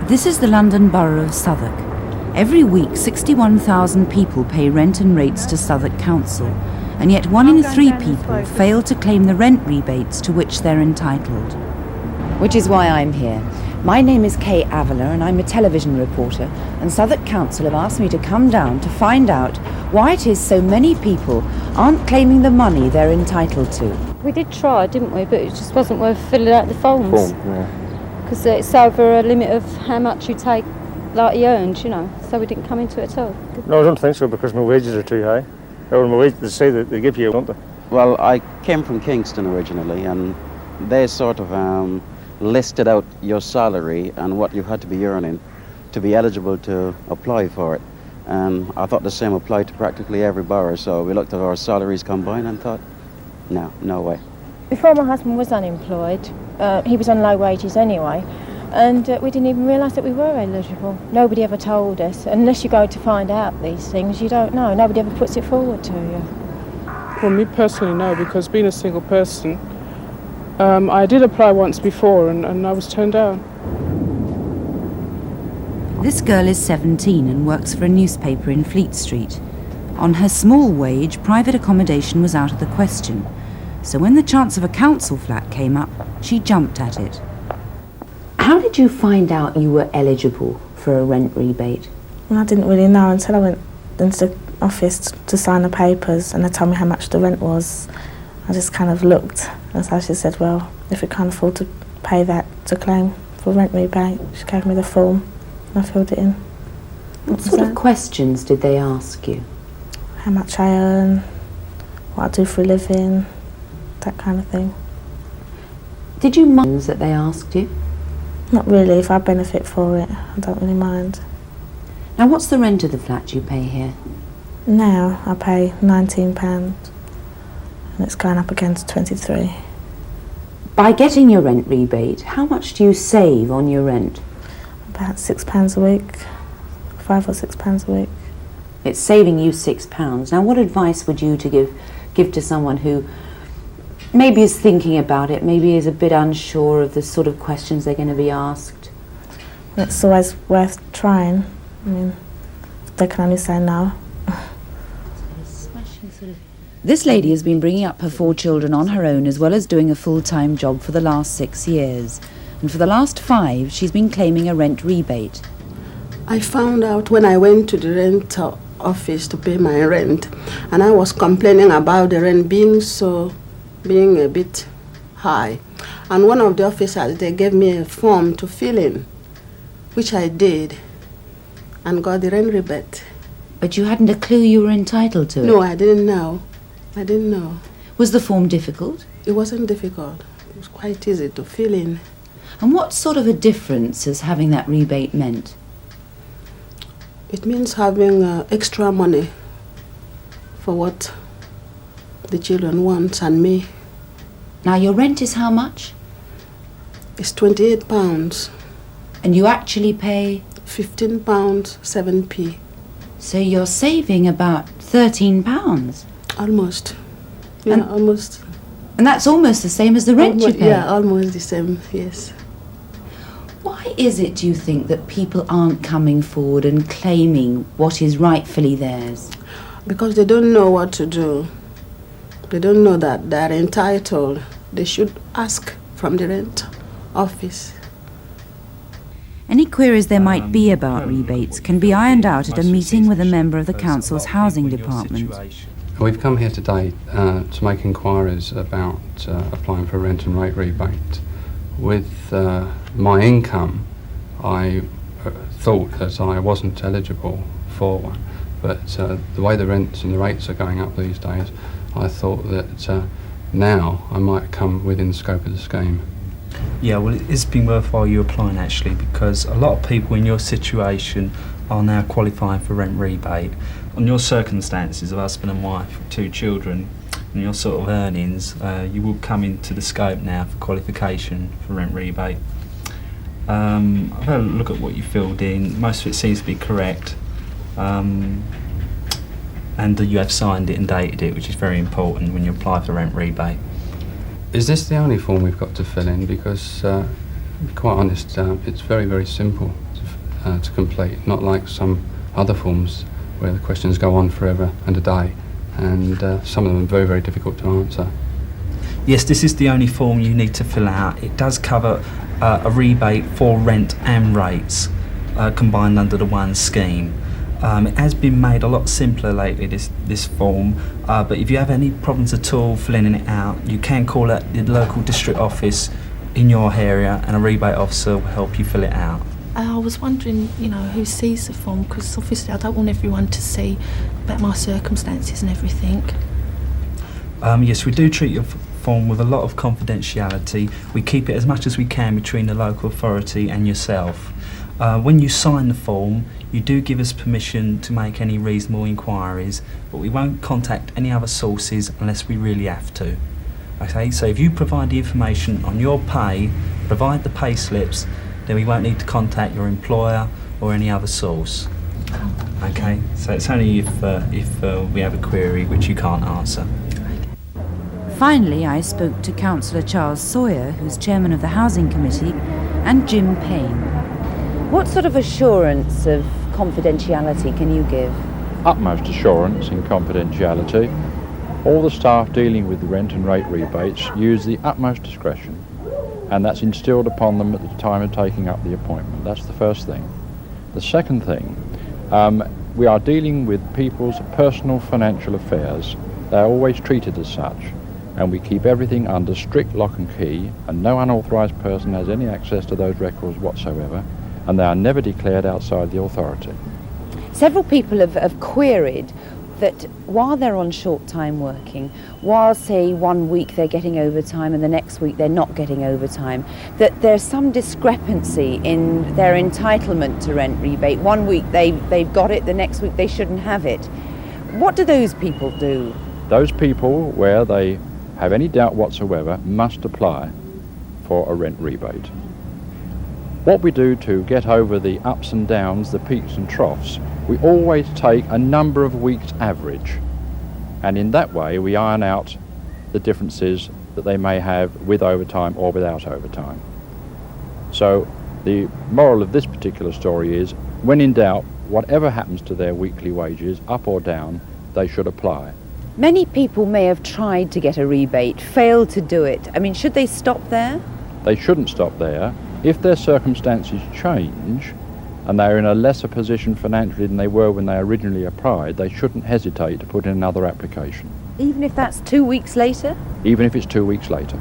This is the London Borough of Southwark. Every week, 61,000 people pay rent and rates to Southwark Council, and yet 1 in 3 people fail to claim the rent rebates to which they're entitled. Which is why I'm here. My name is Kay Avila and I'm a television reporter, and Southwark Council have asked me to come down to find out why it is so many people aren't claiming the money they're entitled to. We did try, didn't we? But it just wasn't worth filling out the forms. Because it's over a limit of how much you take, like you earned, you know. So we didn't come into it at all. No, I don't think so, because my wages are too high. Or my wages, they say that they give you, don't they? Well, I came from Kingston originally, and they sort of listed out your salary and what you had to be earning to be eligible to apply for it. And I thought the same applied to practically every borough, so we looked at our salaries combined and thought, no way. Before my husband was unemployed, he was on low wages anyway, and we didn't even realise that we were eligible. Nobody ever told us. Unless you go to find out these things, you don't know. Nobody ever puts it forward to you. Well, me personally, no, because being a single person, I did apply once before and I was turned down. This girl is 17 and works for a newspaper in Fleet Street. On her small wage, private accommodation was out of the question. So when the chance of a council flat came up, she jumped at it. How did you find out you were eligible for a rent rebate? Well, I didn't really know until I went into the office to sign the papers and they told me how much the rent was. I just kind of looked, and so she said, well, if we can't afford to pay that to claim for rent rebate, she gave me the form and I filled it in. What sort of questions did they ask you? How much I earn, what I do for a living, that kind of thing. Did you mind that they asked you? Not really. If I benefit for it, I don't really mind. Now, what's the rent of the flat you pay here? Now I pay £19 and it's going up again to £23. By getting your rent rebate, how much do you save on your rent? About £6 a week, £5 or £6 a week. It's saving you £6. Now, what advice would you give to someone who maybe is thinking about it, maybe is a bit unsure of the sort of questions they're going to be asked? It's always worth trying. I mean, they can only say no. This lady has been bringing up her 4 children on her own, as well as doing a full-time job for the last 6 years. And for the last 5, she's been claiming a rent rebate. I found out when I went to the rent office to pay my rent, and I was complaining about the rent being a bit high. And one of the officers, they gave me a form to fill in, which I did, and got the rent rebate. But you hadn't a clue you were entitled to it? No, I didn't know. Was the form difficult? It wasn't difficult. It was quite easy to fill in. And what sort of a difference has having that rebate meant? It means having extra money for what the children want and me. Now, your rent is how much? It's £28. And you actually pay? £15, 7p. So you're saving about £13? Almost. Yeah, almost. And that's almost the same as the rent you pay? Yeah, almost the same, yes. Why is it, do you think, that people aren't coming forward and claiming what is rightfully theirs? Because they don't know what to do. They don't know that they're entitled. They should ask from the rent office. Any queries there might be about rebates can be ironed out at a meeting with a member of the council's housing department. We've come here today to make inquiries about applying for a rent and rate rebate. With my income, I thought that I wasn't eligible for one, but the way the rents and the rates are going up these days, I thought that now I might come within the scope of the scheme. Yeah, well, it's been worthwhile you applying actually, because a lot of people in your situation are now qualifying for rent rebate. On your circumstances of husband and wife, 2 children, and your sort of earnings, you will come into the scope now for qualification for rent rebate. I've had a look at what you filled in. Most of it seems to be correct. And you have signed it and dated it, which is very important when you apply for rent rebate. Is this the only form we've got to fill in? Because, to be quite honest, it's very, very simple to to complete, not like some other forms where the questions go on forever and a day, and some of them are very, very difficult to answer. Yes, this is the only form you need to fill out. It does cover a rebate for rent and rates combined under the one scheme. It has been made a lot simpler lately, this form, but if you have any problems at all filling it out, you can call at the local district office in your area and a rebate officer will help you fill it out. I was wondering, who sees the form, because obviously I don't want everyone to see about my circumstances and everything. Yes, we do treat your form with a lot of confidentiality. We keep it as much as we can between the local authority and yourself. When you sign the form, you do give us permission to make any reasonable inquiries, but we won't contact any other sources unless we really have to. Okay, so if you provide the information on your pay, provide the pay slips, then we won't need to contact your employer or any other source. Okay, so it's only if we have a query which you can't answer. Finally, I spoke to Councillor Charles Sawyer, who's chairman of the Housing Committee, and Jim Payne. What sort of assurance of confidentiality can you give? Utmost assurance in confidentiality. All the staff dealing with the rent and rate rebates use the utmost discretion, and that's instilled upon them at the time of taking up the appointment. That's the first thing. The second thing, we are dealing with people's personal financial affairs. They're always treated as such, and we keep everything under strict lock and key, and no unauthorised person has any access to those records whatsoever, and they are never declared outside the authority. Several people have queried that while they're on short-time working, while, say, 1 week they're getting overtime and the next week they're not getting overtime, that there's some discrepancy in their entitlement to rent rebate. 1 week they've got it, the next week they shouldn't have it. What do those people do? Those people, where they have any doubt whatsoever, must apply for a rent rebate. What we do to get over the ups and downs, the peaks and troughs, we always take a number of weeks average, and in that way we iron out the differences that they may have with overtime or without overtime. So the moral of this particular story is, when in doubt, whatever happens to their weekly wages, up or down, they should apply. Many people may have tried to get a rebate, failed to do it. I mean, should they stop there? They shouldn't stop there. If their circumstances change and they're in a lesser position financially than they were when they originally applied, they shouldn't hesitate to put in another application. Even if that's 2 weeks later? Even if it's 2 weeks later.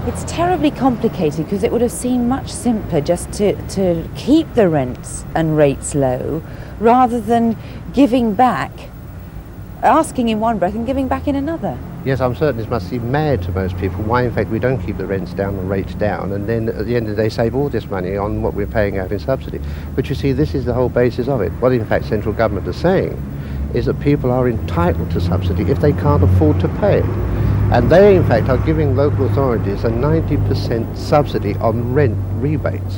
It's terribly complicated, because it would have seemed much simpler just to keep the rents and rates low rather than giving back, asking in one breath and giving back in another. Yes, I'm certain this must seem mad to most people, why in fact we don't keep the rents down and rates down, and then at the end of the day save all this money on what we're paying out in subsidy. But you see, this is the whole basis of it. What in fact central government is saying is that people are entitled to subsidy if they can't afford to pay it. And they in fact are giving local authorities a 90% subsidy on rent rebates.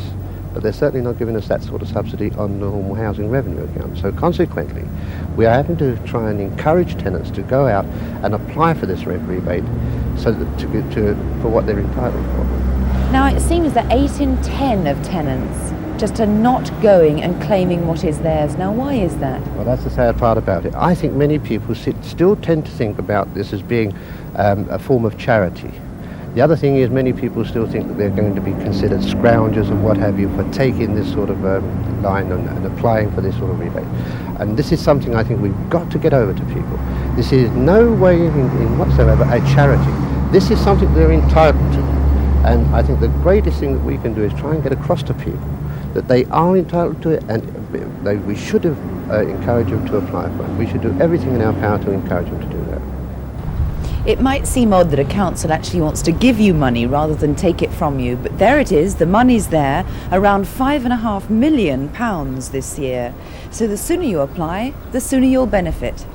But they're certainly not giving us that sort of subsidy on the normal housing revenue account. So consequently, we are having to try and encourage tenants to go out and apply for this rent rebate so that for what they're entitled for. Now, it seems that 8 in 10 of tenants just are not going and claiming what is theirs. Now, why is that? Well, that's the sad part about it. I think many people still tend to think about this as being a form of charity. The other thing is, many people still think that they're going to be considered scroungers and what have you for taking this sort of line and applying for this sort of rebate. And this is something I think we've got to get over to people. This is no way in whatsoever a charity. This is something they're entitled to. And I think the greatest thing that we can do is try and get across to people that they are entitled to it, and we should have encouraged them to apply for it. We should do everything in our power to encourage them to do that. It might seem odd that a council actually wants to give you money rather than take it from you, but there it is, the money's there, around £5.5 million this year. So the sooner you apply, the sooner you'll benefit.